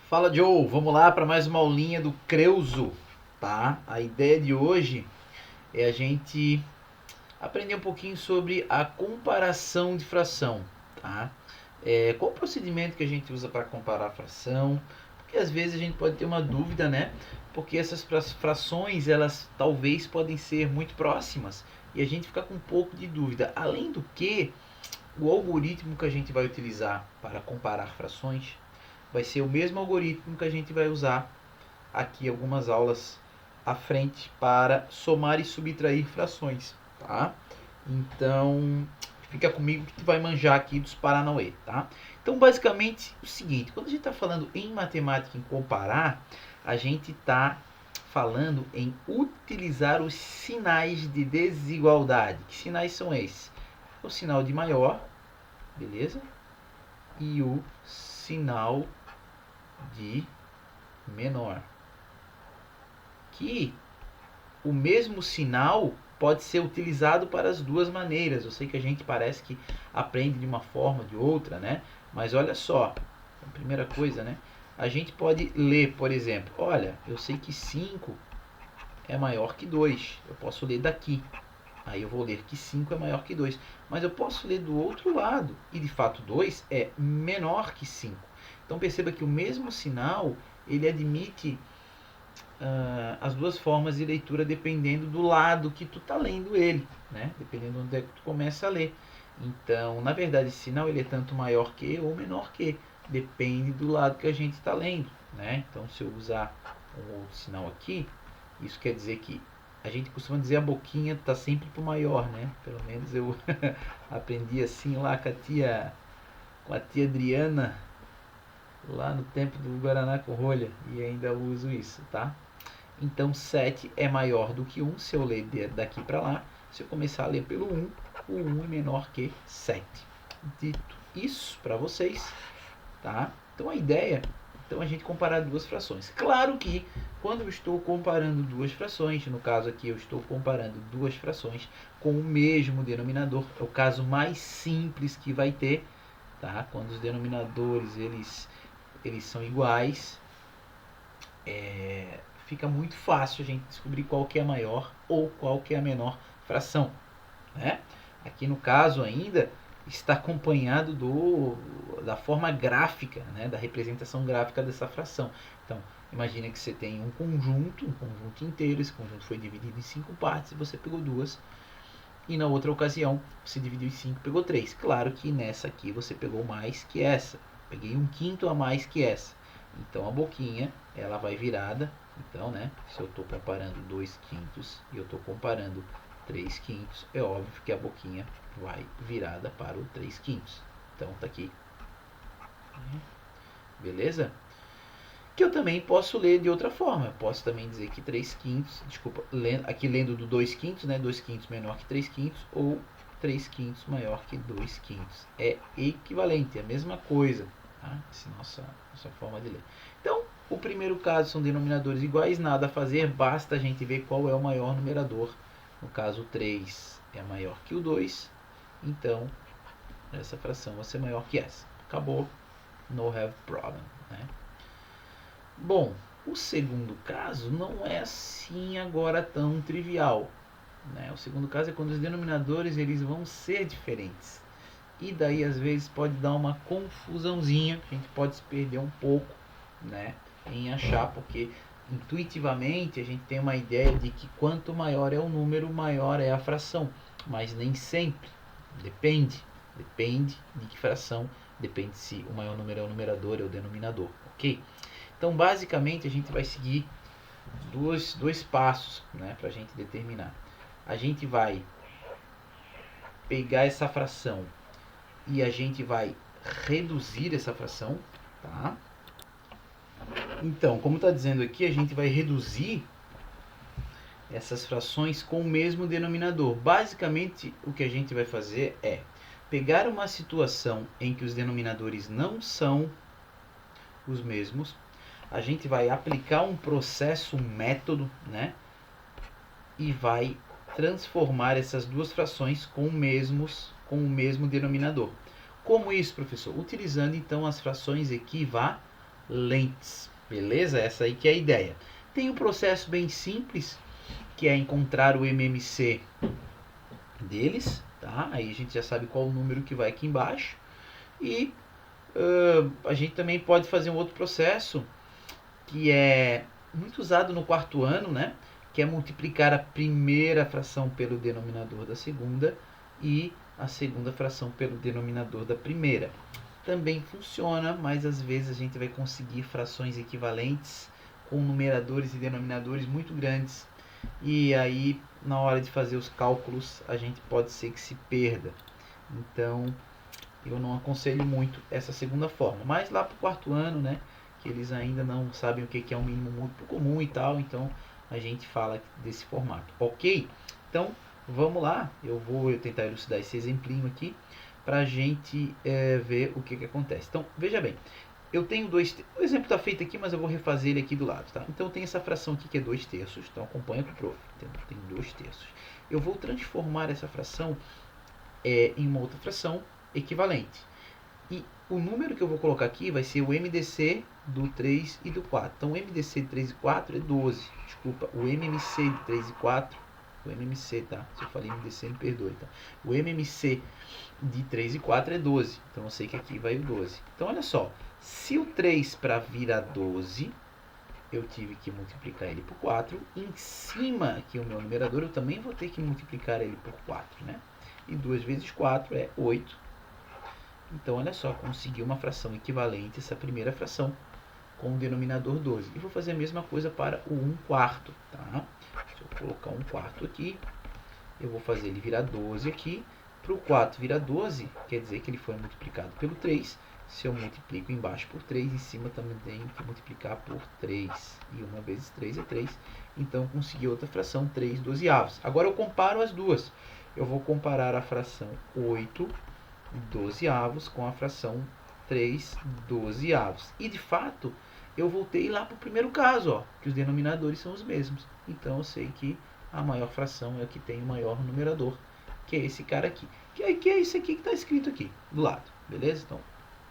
Fala, Joe, vamos lá para mais uma aulinha do Creuso, tá? A ideia de hoje é a gente aprender um pouquinho sobre a comparação de fração, tá? Qual o procedimento que a gente usa para comparar a fração? Porque às vezes a gente pode ter uma dúvida, né? Porque essas frações, elas talvez podem ser muito próximas e a gente fica com um pouco de dúvida. Além do que, o algoritmo que a gente vai utilizar para comparar frações vai ser o mesmo algoritmo que a gente vai usar aqui algumas aulas à frente para somar e subtrair frações, tá? Então, fica comigo que tu vai manjar aqui dos Paranauê, tá? Então, basicamente, o seguinte, quando a gente está falando em matemática em comparar, a gente está falando em utilizar os sinais de desigualdade. Que sinais são esses? O sinal de maior, beleza? E o sinal de menor. Que o mesmo sinal pode ser utilizado para as duas maneiras. Eu sei que a gente parece que aprende de uma forma ou de outra, né? Mas olha só, a primeira coisa, né? A gente pode ler, por exemplo, olha, eu sei que 5 é maior que 2. Eu posso ler daqui. Aí eu vou ler que 5 é maior que 2. Mas eu posso ler do outro lado. E de fato 2 é menor que 5. Então perceba que o mesmo sinal, ele admite as duas formas de leitura dependendo do lado que tu tá lendo ele, né? Dependendo de onde é que tu começa a ler. Então, na verdade, esse sinal ele é tanto maior que ou menor que, depende do lado que a gente está lendo, né? Então, se eu usar um outro sinal aqui, isso quer dizer que a gente costuma dizer a boquinha está sempre pro maior, né? Pelo menos eu aprendi assim lá com a tia Adriana, lá no tempo do Guaraná com rolha, e ainda uso isso, tá? Então 7 é maior do que 1 se eu ler daqui para lá. Se eu começar a ler pelo 1, o 1 é menor que 7. Dito isso para vocês, tá? Então a ideia, então a gente comparar duas frações. Claro que quando eu estou comparando duas frações, no caso aqui eu estou comparando duas frações com o mesmo denominador, é o caso mais simples que vai ter, tá? Quando os denominadores eles são iguais, fica muito fácil a gente descobrir qual que é a maior ou qual que é a menor fração, né? Aqui no caso ainda está acompanhado da forma gráfica, né? Da representação gráfica dessa fração. Então, imagina que você tem um conjunto inteiro, esse conjunto foi dividido em 5 partes e você pegou duas, e na outra ocasião você dividiu em 5 e pegou 3. Claro que nessa aqui você pegou mais que essa, peguei um quinto a mais que essa, então a boquinha ela vai virada. Então, né, se eu estou comparando 2 quintos e eu estou comparando 3 quintos, é óbvio que a boquinha vai virada para o 3 quintos. Então tá aqui, beleza? Que eu também posso ler de outra forma. Eu posso também dizer que 3 quintos, desculpa, aqui lendo do 2 quintos, né? 2 quintos menor que 3 quintos, ou 3 quintos maior que 2 quintos. É equivalente, é a mesma coisa, tá? Essa é nossa forma de ler. Então, o primeiro caso são denominadores iguais, nada a fazer, basta a gente ver qual é o maior numerador. No caso, o 3 é maior que o 2, então essa fração vai ser maior que essa. Acabou, no have problem, né? Bom, o segundo caso não é assim agora tão trivial, né? O segundo caso é quando os denominadores eles vão ser diferentes. E daí às vezes pode dar uma confusãozinha, a gente pode se perder um pouco, né, em achar, porque intuitivamente a gente tem uma ideia de que quanto maior é o número, maior é a fração, mas nem sempre. Depende de que fração, depende se o maior número é o numerador ou o denominador, ok? Então, basicamente, a gente vai seguir dois passos, né, para a gente determinar. A gente vai pegar essa fração e a gente vai reduzir essa fração, tá? Então, como está dizendo aqui, a gente vai reduzir essas frações com o mesmo denominador. Basicamente, o que a gente vai fazer é pegar uma situação em que os denominadores não são os mesmos, a gente vai aplicar um processo, um método, né? E vai transformar essas duas frações com o mesmo denominador. Como isso, professor? Utilizando então as frações equivalentes. equivalentes. Beleza? Essa aí que é a ideia. Tem um processo bem simples, que é encontrar o MMC deles, tá? Aí a gente já sabe qual o número que vai aqui embaixo. E a gente também pode fazer um outro processo, que é muito usado no quarto ano, né? Que é multiplicar a primeira fração pelo denominador da segunda e a segunda fração pelo denominador da primeira. Também funciona, mas às vezes a gente vai conseguir frações equivalentes com numeradores e denominadores muito grandes. E aí, na hora de fazer os cálculos, a gente pode ser que se perda. Então, eu não aconselho muito essa segunda forma. Mas lá para o quarto ano, né, que eles ainda não sabem o que é um mínimo múltiplo comum e tal, então a gente fala desse formato. Ok? Então, vamos lá. Eu vou tentar elucidar esse exemplinho aqui para a gente ver o que acontece. Então, veja bem. Eu tenho o exemplo está feito aqui, mas eu vou refazer ele aqui do lado, tá? Então, eu tenho essa fração aqui que é 2/3. Então, acompanha com o prof. Tem 2/3. Eu vou transformar essa fração em uma outra fração equivalente. E o número que eu vou colocar aqui vai ser o MDC do 3 e do 4. Então, o MDC de 3 e 4 é 12. Desculpa, o MMC de 3 e 4, o MMC, tá? Se eu falei MDC, me perdoe, tá? O MMC de 3 e 4 é 12. Então, eu sei que aqui vai o 12. Então, olha só. Se o 3 para virar 12, eu tive que multiplicar ele por 4. Em cima, aqui o meu numerador, eu também vou ter que multiplicar ele por 4, né? E 2 vezes 4 é 8. Então, olha só, consegui uma fração equivalente a essa primeira fração com o denominador 12. E vou fazer a mesma coisa para o 1/4, tá? Se eu colocar 1/4 aqui, eu vou fazer ele virar 12 aqui. Para o 4 virar 12, quer dizer que ele foi multiplicado pelo 3. Se eu multiplico embaixo por 3, em cima também tenho que multiplicar por 3. E 1 vezes 3 é 3. Então, consegui outra fração, 3/12. Agora, eu comparo as duas. Eu vou comparar a fração 8/12 com a fração 3/12. E, de fato, eu voltei lá para o primeiro caso, ó, que os denominadores são os mesmos. Então, eu sei que a maior fração é a que tem o maior numerador, que é esse cara aqui. Que é isso aqui que está escrito aqui, do lado. Beleza? Então,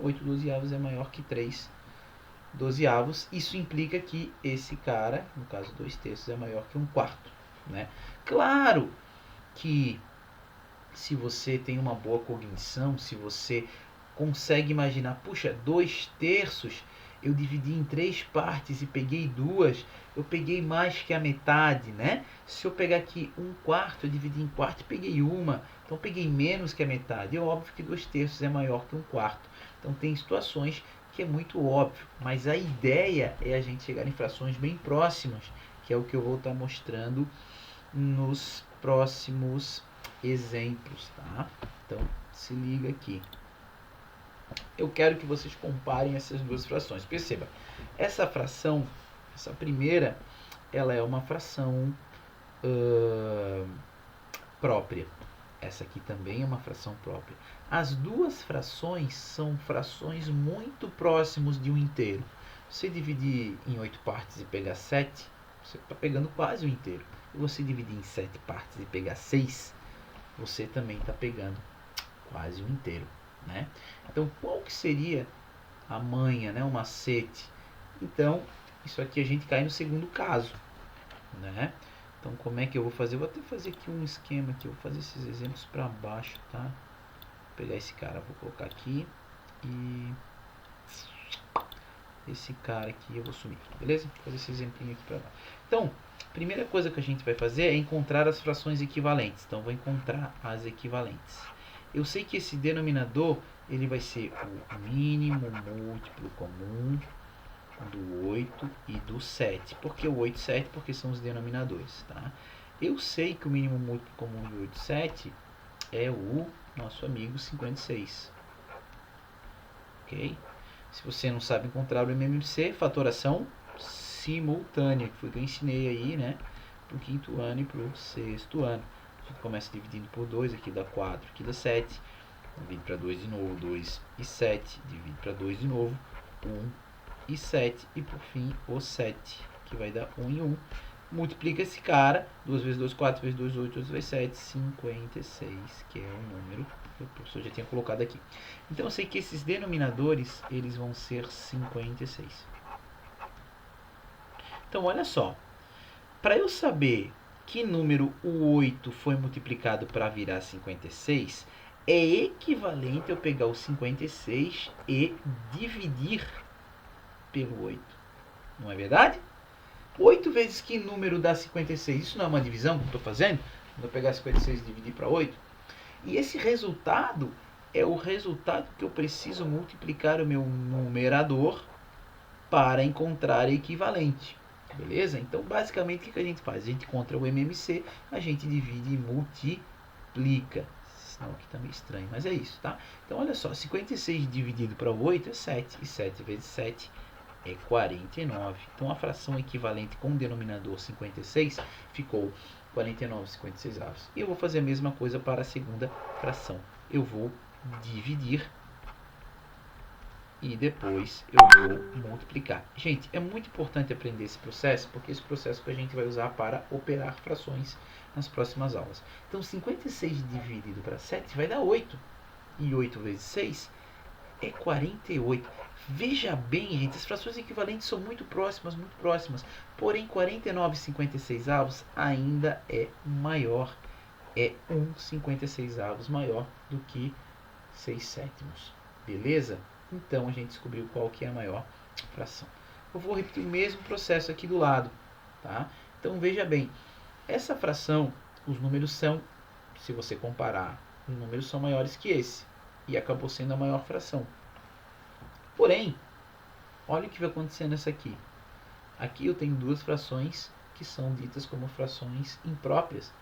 8/12 é maior que 3/12. Isso implica que esse cara, no caso 2/3, é maior que 1/4. Né? Claro que se você tem uma boa cognição, se você consegue imaginar, puxa, 2/3, eu dividi em 3 partes e peguei 2, eu peguei mais que a metade, né? Se eu pegar aqui 1/4, eu dividi em 4 e peguei uma, então peguei menos que a metade. É óbvio que 2/3 é maior que 1/4. Então tem situações que é muito óbvio, mas a ideia é a gente chegar em frações bem próximas, que é o que eu vou estar mostrando nos próximos exemplos, tá? Então, se liga aqui. Eu quero que vocês comparem essas duas frações. Perceba, essa fração, essa primeira, ela é uma fração própria. Essa aqui também é uma fração própria. As duas frações são frações muito próximos de um inteiro. Se dividir em 8 partes e pegar 7, você está pegando quase o inteiro. E você dividir em 7 partes e pegar 6, você também está pegando quase o inteiro. Né? Então, qual que seria a manha, né? O macete? Então, isso aqui a gente cai no segundo caso. Né? Então, como é que eu vou fazer? Eu vou até fazer aqui um esquema aqui. Eu vou fazer esses exemplos para baixo, tá? Vou pegar esse cara, vou colocar aqui. E esse cara aqui eu vou sumir, beleza? Vou fazer esse exemplinho aqui para baixo. Então, primeira coisa que a gente vai fazer é encontrar as frações equivalentes. Então, vou encontrar as equivalentes. Eu sei que esse denominador, ele vai ser o mínimo múltiplo comum do 8 e do 7. Por que o 8 e 7? Porque são os denominadores, tá? Eu sei que o mínimo múltiplo comum de 8 e 7 é o nosso amigo 56. Ok? Se você não sabe encontrar o MMC, fatoração simultânea, que foi o que eu ensinei aí, né? Para o quinto ano e para o sexto ano. A gente começa dividindo por 2, aqui dá 4, aqui dá 7. Divide para 2 de novo, 2 e 7. Divide para 2 de novo, 1 e 7. E por fim, o 7, que vai dar 1 e 1. Multiplica esse cara, 2 vezes 2, 4 vezes 2, 8, 2 vezes 7, 56, que é o número O professor já tinha colocado aqui. Então eu sei que esses denominadores, eles vão ser 56. Então olha só, para eu saber que número o 8 foi multiplicado para virar 56, é equivalente eu pegar o 56 e dividir pelo 8. Não é verdade? 8 vezes que número dá 56? Isso não é uma divisão que eu estou fazendo? Quando eu pegar 56 e dividir para 8? E esse resultado é o resultado que eu preciso multiplicar o meu numerador para encontrar equivalente. Beleza? Então, basicamente, o que a gente faz? A gente encontra o MMC, a gente divide e multiplica. Senão aqui está meio estranho, mas é isso, tá? Então, olha só, 56 dividido para 8 é 7, e 7 vezes 7 é 49. Então, a fração equivalente com o denominador 56 ficou 49/56. E eu vou fazer a mesma coisa para a segunda fração. Eu vou dividir e depois eu vou multiplicar. Gente, é muito importante aprender esse processo, porque esse processo que a gente vai usar para operar frações nas próximas aulas. Então, 56 dividido para 7 vai dar 8. E 8 vezes 6 é 48. Veja bem, gente, as frações equivalentes são muito próximas, porém 49/56 ainda é maior, é 1/56 maior do que 6/7, beleza? Então a gente descobriu qual que é a maior fração. Eu vou repetir o mesmo processo aqui do lado, tá? Então veja bem, essa fração, os números são, se você comparar, os números são maiores que esse, e acabou sendo a maior fração. Porém, olha o que vai acontecer nessa aqui. Aqui eu tenho duas frações que são ditas como frações impróprias,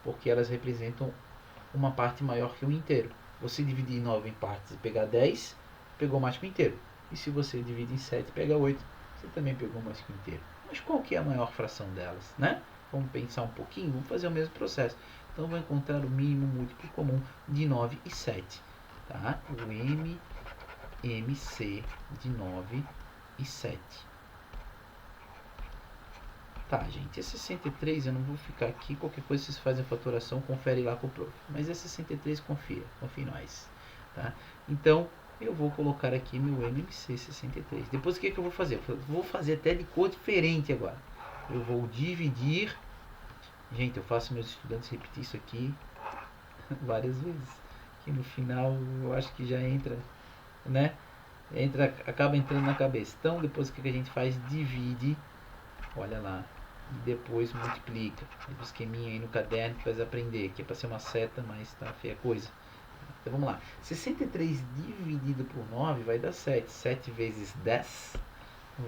porque elas representam uma parte maior que um inteiro. Você dividir 9 em partes e pegar 10, pegou mais que o inteiro. E se você divide em 7 e pega 8, você também pegou mais que o inteiro. Mas qual que é a maior fração delas, né? Vamos pensar um pouquinho, vamos fazer o mesmo processo. Então, vou encontrar o mínimo múltiplo comum de 9 e 7. Tá? O MMC de 9 e 7. Tá, gente, é 63, eu não vou ficar aqui, qualquer coisa vocês fazem a faturação, confere lá com o prof. Mas é 63, confia em nós. Tá? Então, eu vou colocar aqui meu MMC 63. Depois o que eu vou fazer? Eu vou fazer até de cor diferente agora. Eu vou dividir. Gente, eu faço meus estudantes repetir isso aqui várias vezes. Que no final eu acho que já entra, né? Acaba entrando na cabeça. Então, depois o que a gente faz? Divide. Olha lá. E depois multiplica. O esqueminha aí no caderno que faz aprender. Que é para ser uma seta, mas tá feia a coisa. Então vamos lá. 63 dividido por 9 vai dar 7. 7 vezes 10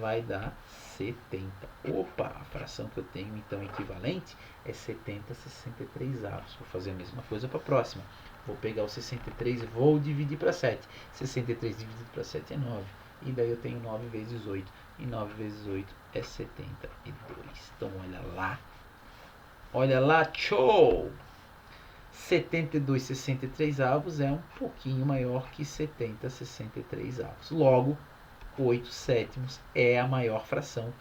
vai dar 70. Opa, a fração que eu tenho então equivalente é 70/63. Vou fazer a mesma coisa para a próxima. Vou pegar o 63 e vou dividir para 7. 63 dividido para 7 é 9. E daí eu tenho 9 vezes 8. E 9 vezes 8 é 72. Então olha lá. Olha lá, show! 72/63 é um pouquinho maior que 70/63. Logo, 8/7 é a maior fração,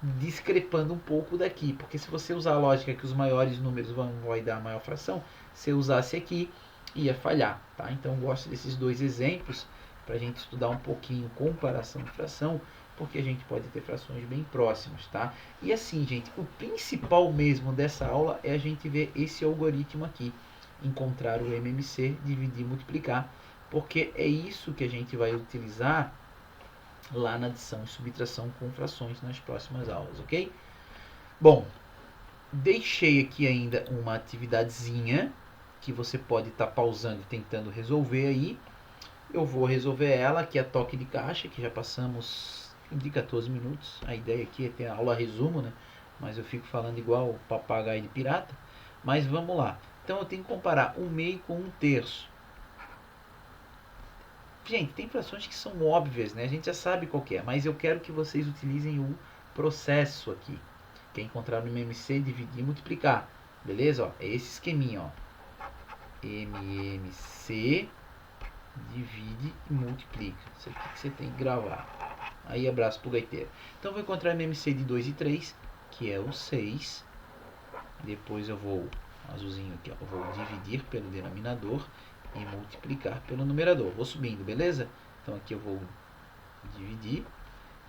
discrepando um pouco daqui, porque se você usar a lógica que os maiores números vai dar a maior fração, se eu usasse aqui, ia falhar. Tá? Então, eu gosto desses dois exemplos para a gente estudar um pouquinho comparação de fração, porque a gente pode ter frações bem próximas. Tá? E assim, gente, o principal mesmo dessa aula é a gente ver esse algoritmo aqui. Encontrar o MMC, dividir e multiplicar, porque é isso que a gente vai utilizar lá na adição e subtração com frações nas próximas aulas, ok? Bom, deixei aqui ainda uma atividadezinha que você pode estar pausando e tentando resolver aí. Eu vou resolver ela, que é a toque de caixa, que já passamos de 14 minutos. A ideia aqui é ter a aula resumo, né? Mas eu fico falando igual o papagaio de pirata. Mas vamos lá. Então eu tenho que comparar 1/2 com 1/3. Gente, tem frações que são óbvias, né? A gente já sabe qual que é, mas eu quero que vocês utilizem o processo aqui, que é encontrar no MMC, dividir e multiplicar. Beleza? Ó, é esse esqueminha, ó. MMC, divide e multiplica. Isso aqui que você tem que gravar. Aí, abraço pro gaiteiro. Então, eu vou encontrar MMC de 2 e 3, que é o 6. Depois eu vou, azulzinho aqui, ó, eu vou dividir pelo denominador e multiplicar pelo numerador. Vou subindo, beleza? Então aqui eu vou dividir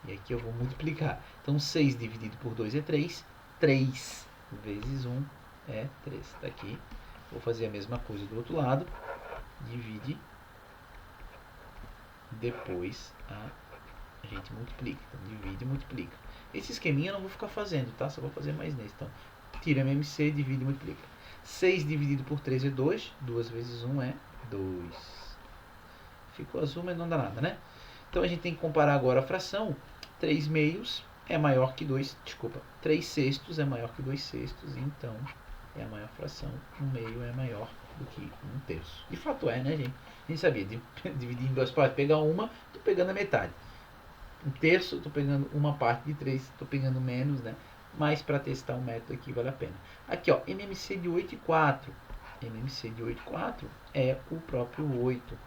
e aqui eu vou multiplicar. Então 6 dividido por 2 é 3. 3 vezes 1 é 3. Está aqui. Vou fazer a mesma coisa do outro lado. Divide. Depois a gente multiplica. Então divide e multiplica. Esse esqueminha eu não vou ficar fazendo, tá? Só vou fazer mais nesse. Então tira MMC, divide e multiplica. 6 dividido por 3 é 2. 2 vezes 1 é 2. Ficou azul, mas não dá nada, né? Então a gente tem que comparar agora a fração. 3 meios é maior que 2. Desculpa. 3 sextos é maior que 2 sextos. Então é a maior fração. 1 meio é maior do que 1 terço. De fato é, né, gente? A gente sabia. Dividir em duas partes. Pegar uma, tô pegando a metade. 1 terço, tô pegando uma parte de 3. Tô pegando menos, né? Mas para testar o método aqui vale a pena. Aqui, ó, MMC de 8 e 4. MMC de 8 e 4 é o próprio 8.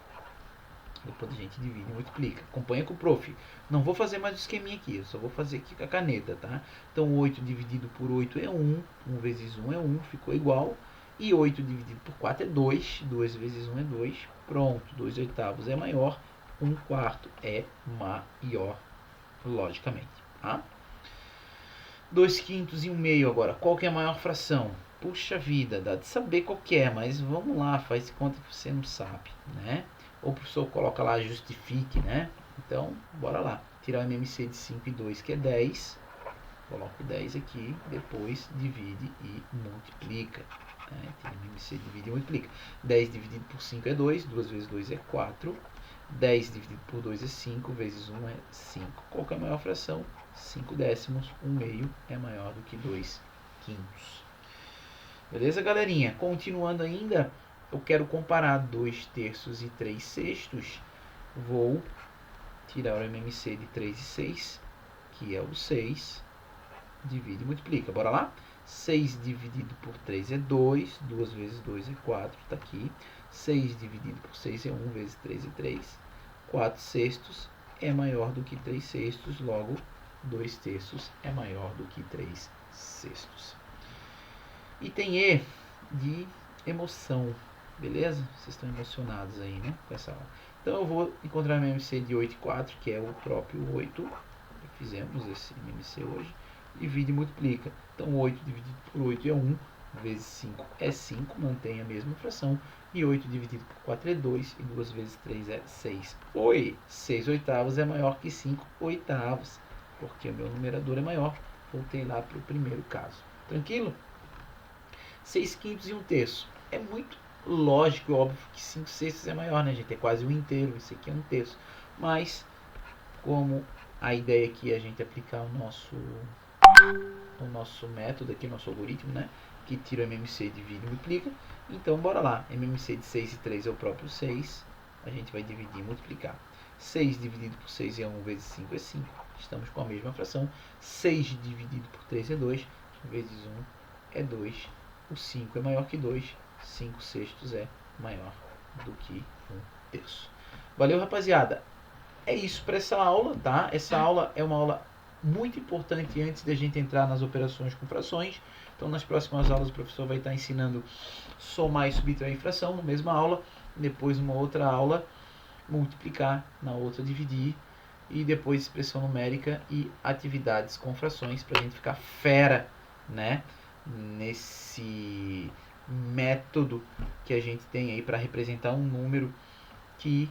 Depois a gente divide e multiplica. Acompanha com o prof. Não vou fazer mais o esqueminha aqui. Eu só vou fazer aqui com a caneta, tá? Então 8 dividido por 8 é 1. 1 vezes 1 é 1. Ficou igual. E 8 dividido por 4 é 2. 2 vezes 1 é 2. Pronto. 2 oitavos é maior. 1 quarto é maior. Logicamente. Tá? 2 quintos e 1 meio agora. Qual que é a maior fração? Puxa vida, dá de saber qual que é, mas vamos lá, faz conta que você não sabe, né? Ou o professor coloca lá, justifique, né? Então, bora lá. Tirar o MMC de 5 e 2, que é 10. Coloco 10 aqui, depois divide e multiplica. Né? Tira o MMC, divide e multiplica. 10 dividido por 5 é 2, 2 vezes 2 é 4. 10 dividido por 2 é 5, vezes 1 é 5. Qual que é a maior fração? 5 décimos, 1 meio é maior do que 2 quintos. Beleza, galerinha? Continuando ainda, eu quero comparar 2 terços e 3 sextos. Vou tirar o MMC de 3 e 6, que é o 6. Divide e multiplica. Bora lá? 6 dividido por 3 é 2. 2 vezes 2 é 4. Está aqui. 6 dividido por 6 é 1. Vezes 3 é 3. 4 sextos é maior do que 3 sextos. Logo, 2 terços é maior do que 3 sextos. Item E de emoção. Beleza? Vocês estão emocionados aí, né? Com essa aula. Então eu vou encontrar o MMC de 8 e 4, que é o próprio 8. Fizemos esse MMC hoje. Divide e multiplica. Então 8 dividido por 8 é 1. Vezes 5 é 5. Mantém a mesma fração. E 8 dividido por 4 é 2. E 2 vezes 3 é 6. Oi! 6 oitavos é maior que 5 oitavos. Porque o meu numerador é maior. Voltei lá para o primeiro caso. Tranquilo? 6 quintos e 1 terço. É muito lógico e óbvio que 5 sextos é maior, né, gente? É quase um inteiro. Isso aqui é 1 terço. Mas, como a ideia aqui é a gente aplicar o nosso método aqui, nosso algoritmo, né? Que tira o MMC, divide e multiplica. Então, bora lá. MMC de 6 e 3 é o próprio 6. A gente vai dividir e multiplicar. 6 dividido por 6 é 1, vezes 5 é 5. Estamos com a mesma fração. 6 dividido por 3 é 2. Vezes 1 é 2. O 5 é maior que 2. 5 sextos é maior do que 1 terço. Valeu, rapaziada. É isso para essa aula, tá? Essa aula é uma aula muito importante antes da gente entrar nas operações com frações. Então, nas próximas aulas, o professor vai estar ensinando somar e subtrair fração na mesma aula. Depois, numa outra aula, multiplicar, na outra, dividir. E depois, expressão numérica e atividades com frações, para a gente ficar fera, né? Nesse método que a gente tem aí para representar um número que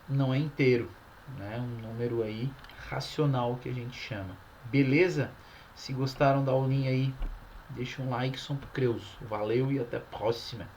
não é inteiro, né? Um número aí racional que a gente chama. Beleza? Se gostaram da aulinha aí, deixa um like, som pro Creuso. Valeu e até a próxima.